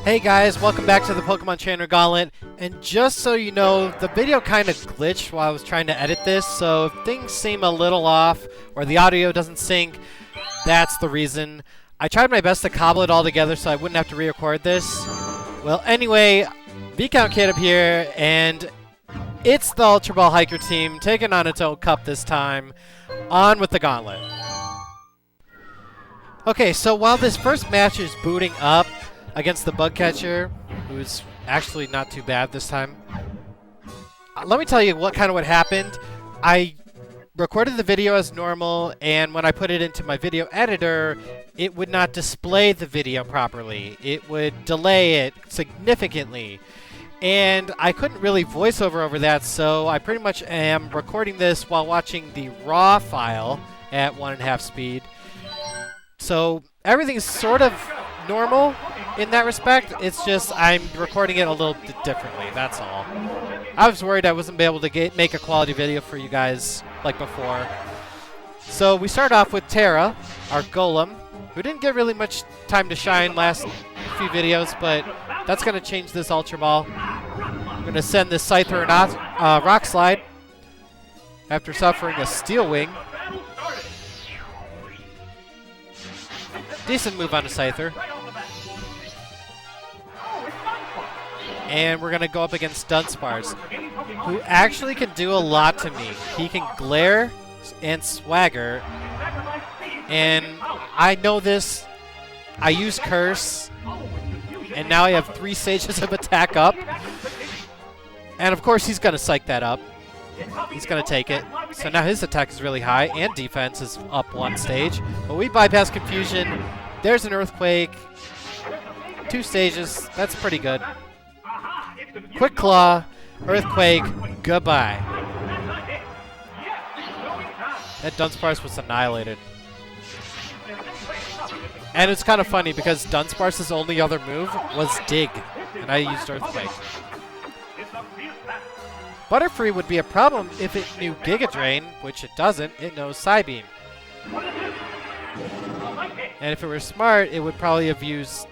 Hey guys, welcome back to the Pokemon Trainer Gauntlet, and just so you know, the video kind of glitched while I was trying to edit this, so if things seem a little off, or the audio doesn't sync, that's the reason. I tried my best to cobble it all together so I wouldn't have to re-record this. Well, anyway, ViscountKdub here, and it's the Ultra Ball Hiker team taking on its own cup this time. On with the Gauntlet. Okay, so while this first match is booting up against the bug catcher, who's actually not too bad this time, let me tell you what happened. I recorded the video as normal, and when I put it into my video editor, it would not display the video properly. It would delay it significantly, and I couldn't really voice over that, so I pretty much am recording this while watching the raw file at 1.5 speed. So everything's sort of normal in that respect. It's just I'm recording it a little bit differently, that's all. I was worried I wasn't able to make a quality video for you guys like before. So we start off with Terra, our golem, who didn't get really much time to shine last few videos, but that's going to change this Ultra Ball. I'm going to send this Scyther an Rock Slide after suffering a Steel Wing. Decent move on a Scyther. And we're going to go up against Dunsparce, who actually can do a lot to me. He can glare and swagger, and I know this. I use Curse, and now I have 3 stages of attack up. And of course he's going to psych that up. He's going to take it. So now his attack is really high, and defense is up 1 stage. But we bypass Confusion. There's an Earthquake. 2 stages. That's pretty good. Quick Claw, Earthquake, goodbye. That Dunsparce was annihilated. And it's kind of funny because Dunsparce's only other move was Dig, and I used Earthquake. Butterfree would be a problem if it knew Giga Drain, which it doesn't. It knows Psybeam. And if it were smart, it would probably have used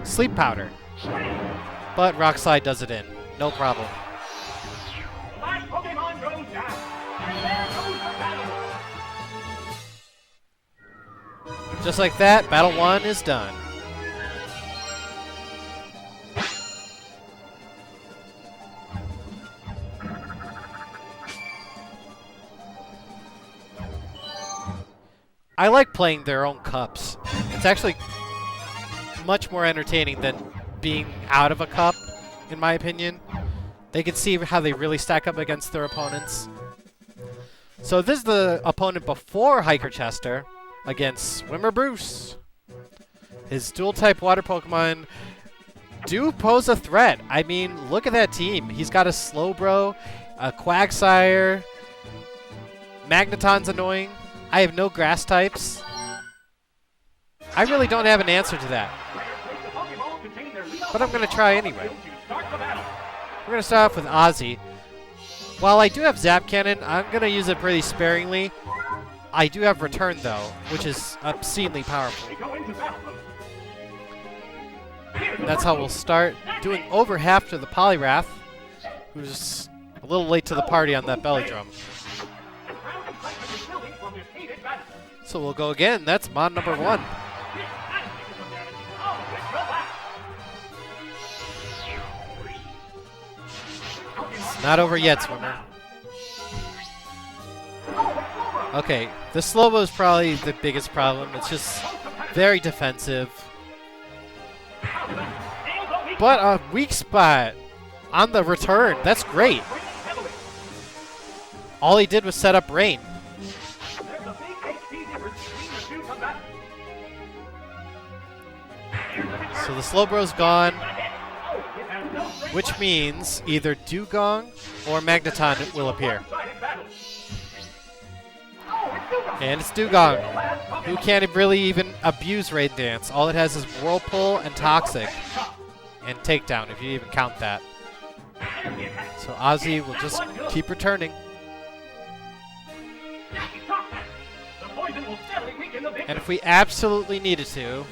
Sleep Powder. But Rock Slide does it in. No problem. Just like that, Battle 1 is done. I like playing their own cups. It's actually much more entertaining than being out of a cup, in my opinion. They can see how they really stack up against their opponents. So this is the opponent before Hiker Chester against Swimmer Bruce. His dual-type water Pokemon do pose a threat. I mean, look at that team. He's got a Slowbro, a Quagsire, Magneton's annoying. I have no grass types. I really don't have an answer to that, but I'm going to try anyway. We're going to start off with Ozzy. While I do have Zap Cannon, I'm going to use it pretty sparingly. I do have Return, though, which is obscenely powerful. That's how we'll start. Doing over half to the Poliwrath, who's a little late to the party on that Belly Drum. So we'll go again. That's mod number 1. It's not over yet, Swimmer. Okay, the Slowbo is probably the biggest problem. It's just very defensive. But a weak spot on the return. That's great. All he did was set up Rain. So the Slowbro's gone, which means either Dugong or Magneton will appear. And it's Dugong, who can't really even abuse Rain Dance. All it has is Whirlpool and Toxic. And Takedown, if you even count that. So Ozzy will just keep returning. And if we absolutely needed to,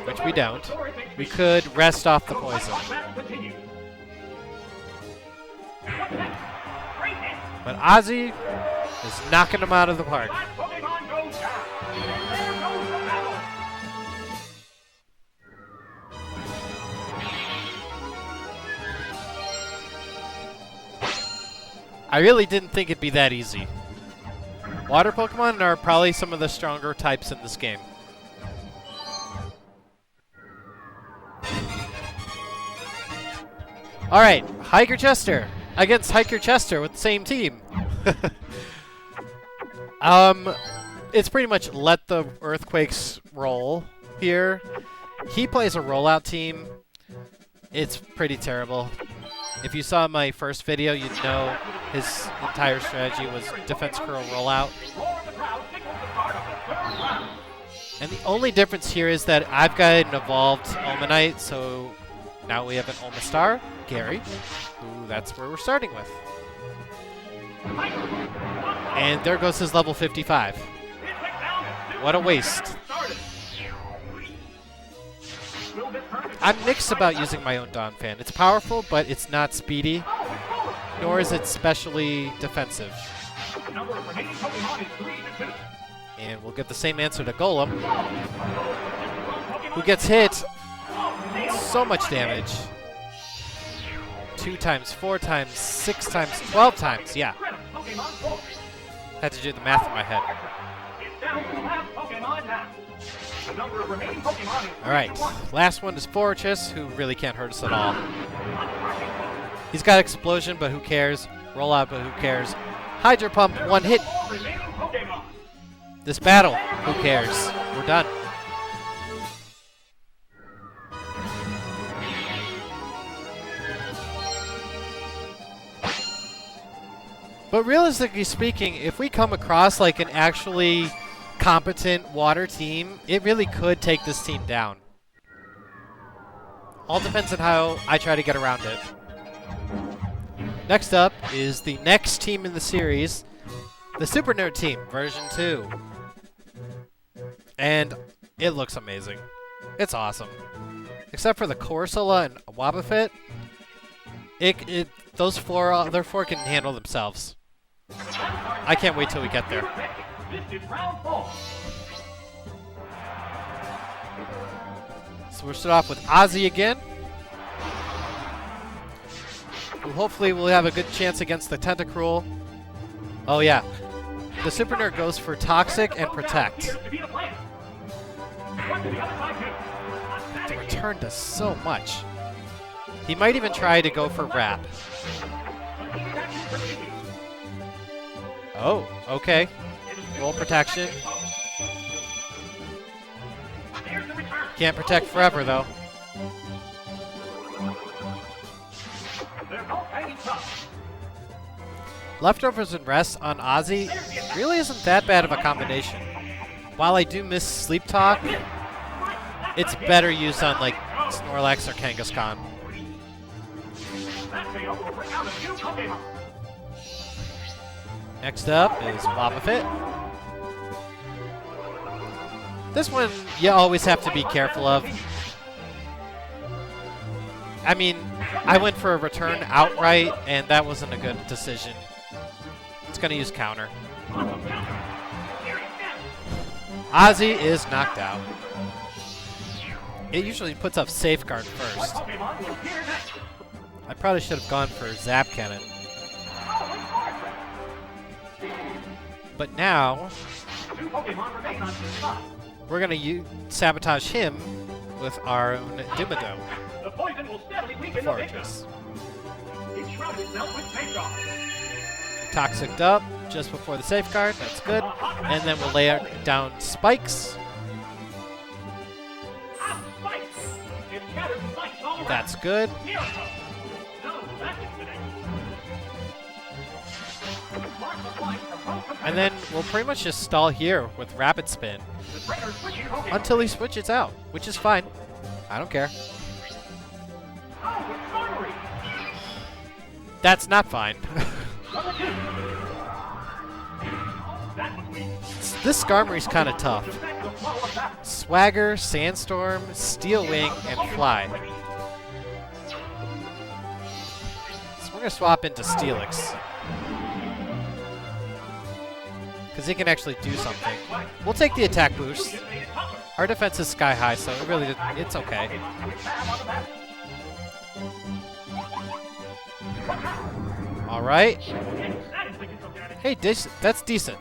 which we don't, we could rest off the poison. But Ozzy is knocking him out of the park. I really didn't think it'd be that easy. Water Pokemon are probably some of the stronger types in this game. Alright, Hiker Chester against Hiker Chester with the same team. It's pretty much let the Earthquakes roll here. He plays a rollout team. It's pretty terrible. If you saw my first video, you'd know his entire strategy was Defense Curl rollout. And the only difference here is that I've got an evolved Omanite, so now we have an Omastar, Gary, who that's where we're starting with. And there goes his level 55. What a waste. I'm mixed about using my own Donphan. It's powerful, but it's not speedy, nor is it specially defensive. And we'll get the same answer to Golem, who gets hit. So much damage. 2 times, 4 times, 6 times, 12 times, yeah. Had to do the math in my head. Alright, last one is Fortress, who really can't hurt us at all. He's got Explosion, but who cares? Rollout, but who cares? Hydro Pump, 1 hit. This battle, who cares? We're done. But realistically speaking, if we come across like an actually competent water team, it really could take this team down. All depends on how I try to get around it. Next up is the next team in the series, the Super Nerd Team, version 2. And it looks amazing. It's awesome. Except for the Corsola and Wobbuffet, those other four can handle themselves. I can't wait till we get there. So we'll start off with Ozzy again. Hopefully we'll have a good chance against the Tentacruel. Oh yeah. The Super Nerd goes for Toxic and Protect. The return does so much. He might even try to go for Wrap. Oh, okay. Roll protection. Can't protect forever, though. Leftovers and Rest on Ozzy really isn't that bad of a combination. While I do miss Sleep Talk, it's better used on, like, Snorlax or Kangaskhan. Next up is Wobbuffet. This one you always have to be careful of. I mean, I went for a return outright, and that wasn't a good decision. It's going to use Counter. Ozzy is knocked out. It usually puts up Safeguard first. I probably should have gone for Zap Cannon. But now, we're going to sabotage him with our own Dimmadome. Fortress. Toxic Dub just before the Safeguard, that's good. And then we'll lay down Spikes. That's good. And then we'll pretty much just stall here with Rapid Spin until he switches out, which is fine. I don't care. That's not fine. This Skarmory's kind of tough. Swagger, Sandstorm, Steel Wing, and Fly. So we're going to swap into Steelix, because he can actually do something. We'll take the attack boost. Our defense is sky high, so it's okay. All right. Hey, that's decent.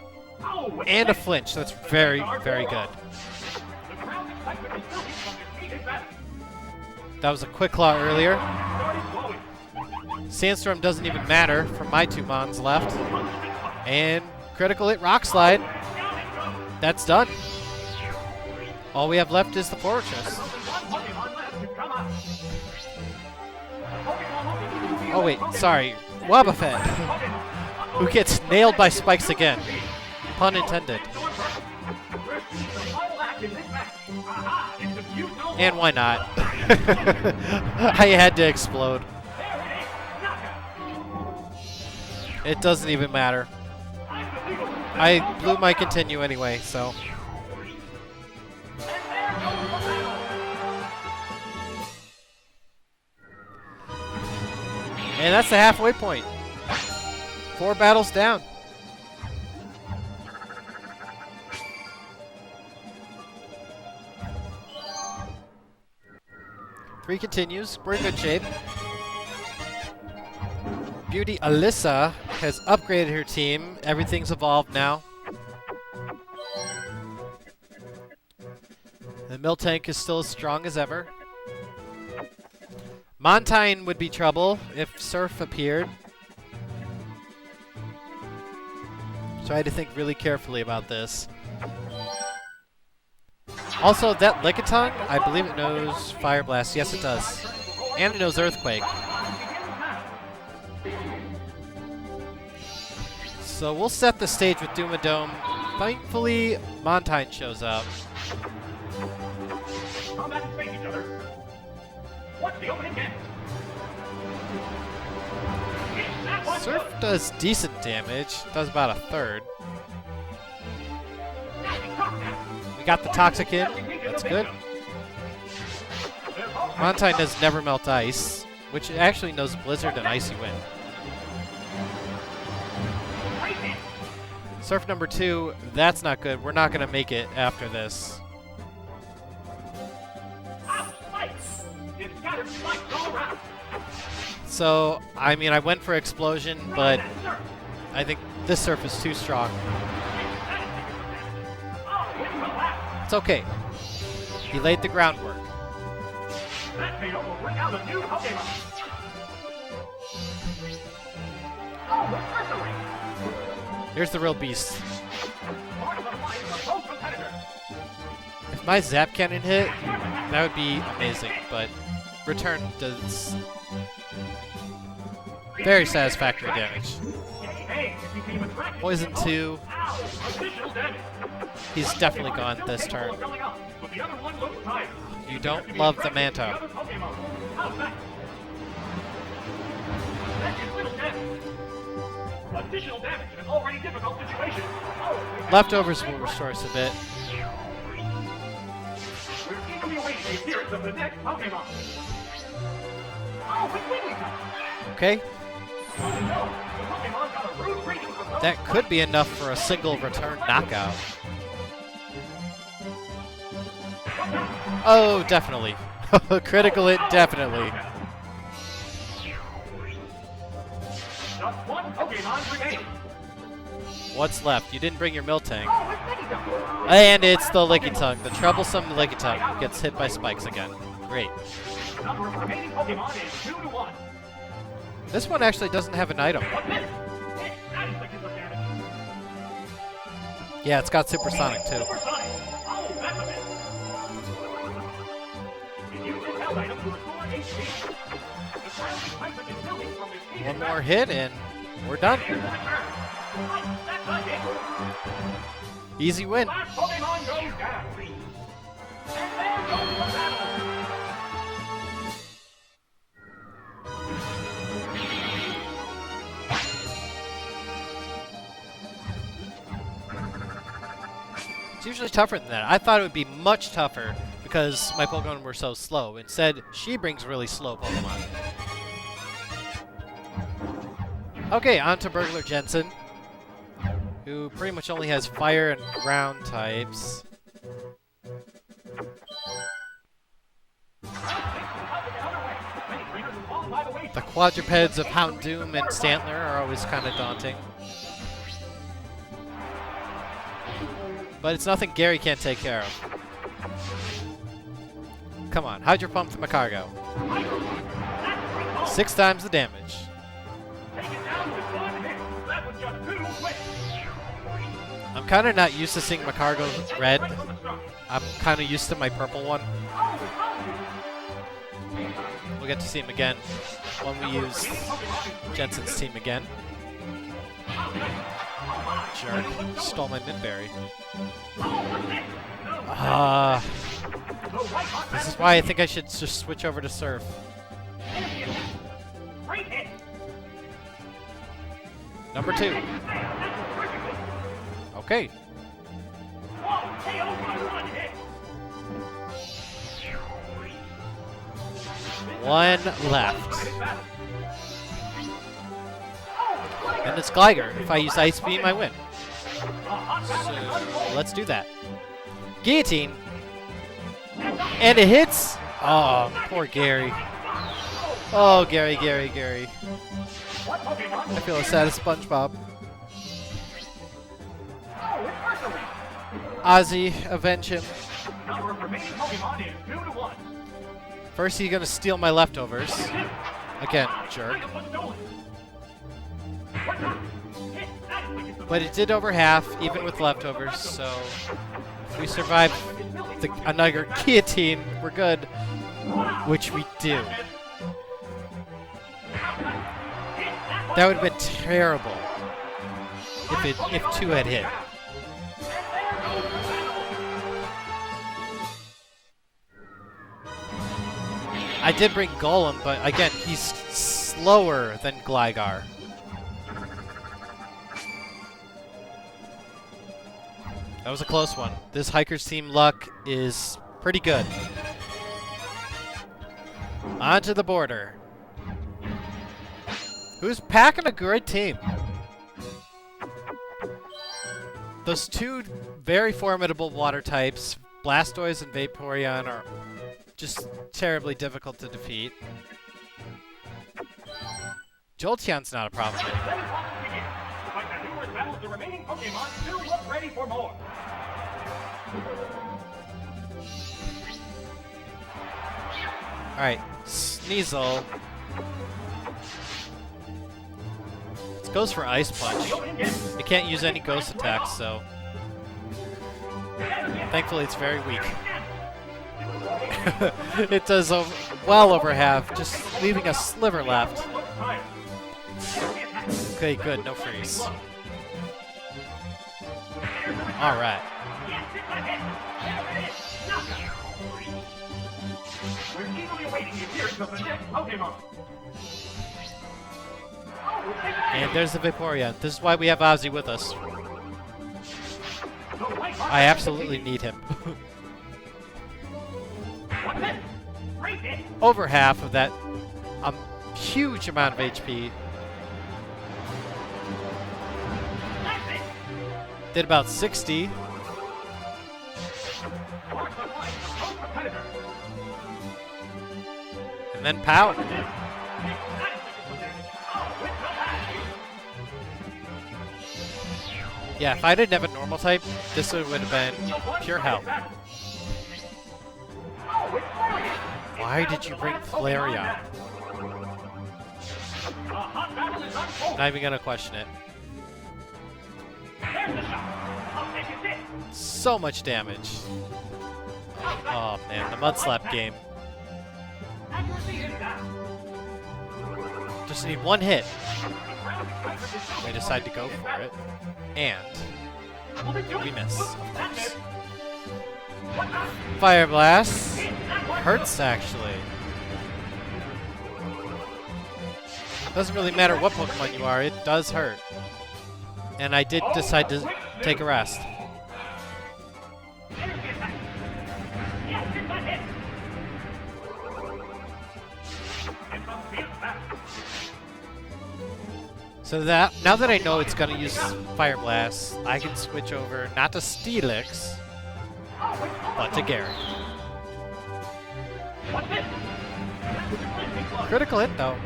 And a flinch. That's very, very good. That was a Quick Claw earlier. Sandstorm doesn't even matter for my 2 Mons left. And critical hit Rock Slide. That's done. All we have left is the Fortress. Oh wait, sorry. Wobbuffet, who gets nailed by spikes again. Pun intended. And why not? I had to explode. It doesn't even matter. I blew my continue anyway, so. And that's the halfway point. 4 battles down. Three continues. We're in good shape. Beauty Alyssa has upgraded her team. Everything's evolved now. The Miltank is still as strong as ever. Montine would be trouble if Surf appeared. So I had to think really carefully about this. Also, that Lickitung, I believe it knows Fire Blast. Yes, it does. And it knows Earthquake. So we'll set the stage with Doomadome. Thankfully, Montine shows up. Surf does decent damage. Does about a third. We got the Toxic in. That's good. Montine does Never Melt Ice, which actually knows Blizzard and Icy Wind. Surf number 2, that's not good. We're not going to make it after this. So, I mean, I went for Explosion, but I think this Surf is too strong. It's okay. He laid the groundwork. Here's the real beast. If my Zap Cannon hit, that would be amazing, but Return does very satisfactory damage. Poison 2. He's definitely gone this turn. You don't love the Manta. Leftovers will restore us a bit. Okay. That could be enough for a single return knockout. Oh, definitely. Critical hit, definitely. What's left? You didn't bring your Miltank. And it's the Lickitung, the troublesome Lickitung, who gets hit by spikes again. Great. This one actually doesn't have an item. Yeah, it's got Supersonic too. One more hit and we're done. Easy win. It's usually tougher than that. I thought it would be much tougher because my Pokemon were so slow. Instead, she brings really slow Pokemon. Okay, on to Burglar Jensen, who pretty much only has fire and ground types. The quadrupeds of Houndoom and Stantler are always kind of daunting. But it's nothing Gary can't take care of. Come on, Hydro Pump the Macargo. 6 times the damage. I'm kind of not used to seeing Macargo red. I'm kind of used to my purple one. We'll get to see him again when we use Jensen's team again. Jerk. Stole my Midberry. This is why I think I should just switch over to Surf. Number 2. Okay. One left. And it's Gligar. If I use Ice Beam, I win. So, let's do that. Guillotine. And it hits. Oh, poor Gary. Oh, Gary. I feel as sad as SpongeBob. Ozzy, avenge him. First, he's gonna steal my leftovers. Again, jerk. But it did over half, even with leftovers, so if we survive another guillotine, we're good. Which we do. That would have been terrible if 2 had hit. I did bring Golem, but again, he's slower than Gligar. That was a close one. This Hiker's team luck is pretty good. On to the border. Who's packing a good team? Those 2 very formidable water types, Blastoise and Vaporeon, are just terribly difficult to defeat. Jolteon's not a problem anymore. Alright, Sneasel. It goes for Ice Punch. It can't use any ghost attacks, so thankfully it's very weak. It does well over half, just leaving a sliver left. Okay, good, no freeze. Alright. And there's the Vaporeon. This is why we have Ozzy with us. I absolutely need him. Over half of that huge amount of HP. Did about 60. And then pow. Yeah, if I didn't have a normal type, this would have been pure hell. Why did you bring Flareon? Not even gonna question it. So much damage. Oh man, the Mud Slap game. Just need one hit. They decide to go for it. And we miss, of course. Fire Blast hurts, actually. Doesn't really matter what Pokemon you are, it does hurt. And I did decide to take a rest. So that now that I know it's gonna use Fire Blast, I can switch over not to Steelix, but to Gary. Critical hit though.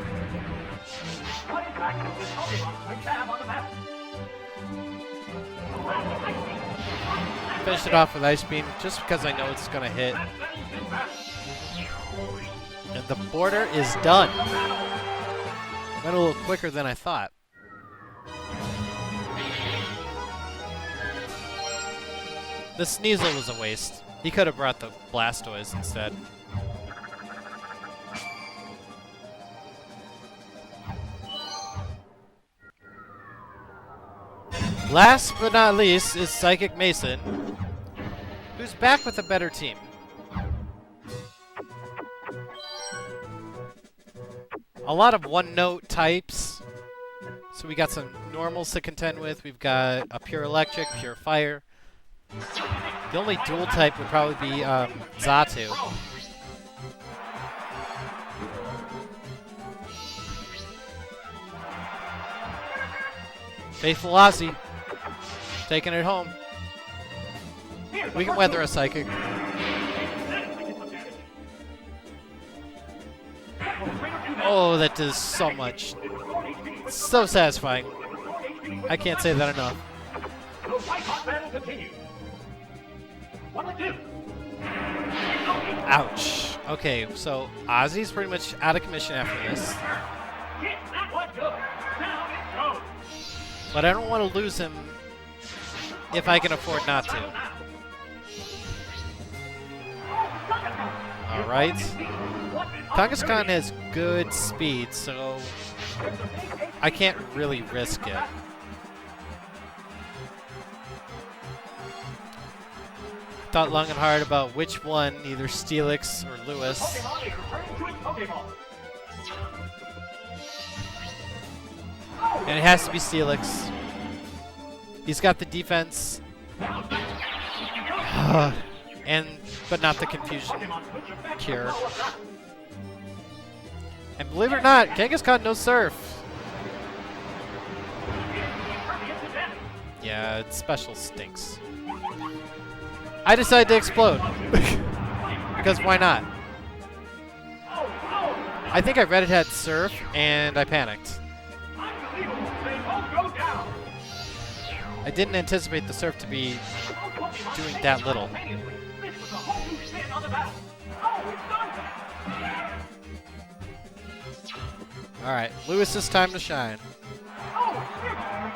Finish it off with Ice Beam just because I know it's gonna hit. And the border is done. Went a little quicker than I thought. The Sneasel was a waste. He could have brought the Blastoise instead. Last but not least is Psychic Mason, who's back with a better team. A lot of one-note types. So we got some normals to contend with. We've got a Pure Electric, Pure Fire. The only dual type would probably be Xatu. Faithful Ozzy, taking it home. We can weather a Psychic. Oh, that does so much. It's so satisfying. I can't say that enough. Ouch. Okay, so Ozzy's pretty much out of commission after this. But I don't want to lose him if I can afford not to. Alright. Kangaskhan has good speed, so I can't really risk it. Thought long and hard about which one, either Steelix or Lewis. And it has to be Steelix. He's got the defense. But not the confusion cure. And believe it or not, Kangaskhan no Surf. Yeah, its special stinks. I decided to explode. Because why not? I think I read it had Surf, and I panicked. I didn't anticipate the Surf to be doing that little. Alright, Lewis's time to shine.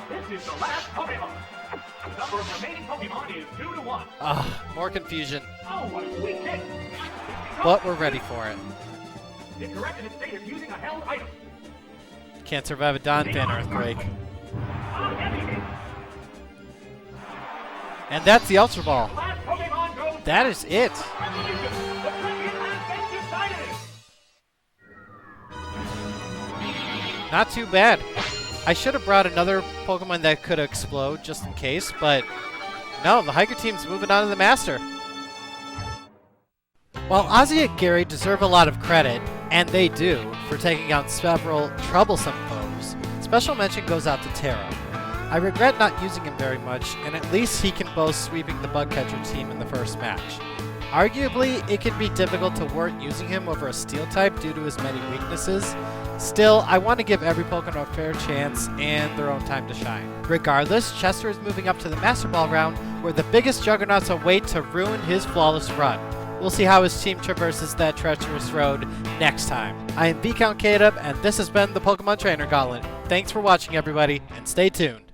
This is the last Pokemon. The number of remaining Pokemon is 2 to 1. More confusion. Oh, what a sweet kick. But we're ready for it. It's correct in its state of using a held item. Can't survive a Donphan Earthquake. And that's the Ultra Ball. That is it. Not too bad. I should have brought another Pokemon that could explode just in case, but no, the Hiker team's moving on to the Master. While Ozzy and Gary deserve a lot of credit, and they do, for taking out several troublesome foes, special mention goes out to Terra. I regret not using him very much, and at least he can boast sweeping the Bugcatcher team in the first match. Arguably, it can be difficult to warrant using him over a Steel type due to his many weaknesses. Still, I want to give every Pokemon a fair chance and their own time to shine. Regardless, Chester is moving up to the Master Ball round, where the biggest juggernauts await to ruin his flawless run. We'll see how his team traverses that treacherous road next time. I am ViscountKdub, and this has been the Pokemon Trainer Gauntlet. Thanks for watching, everybody, and stay tuned.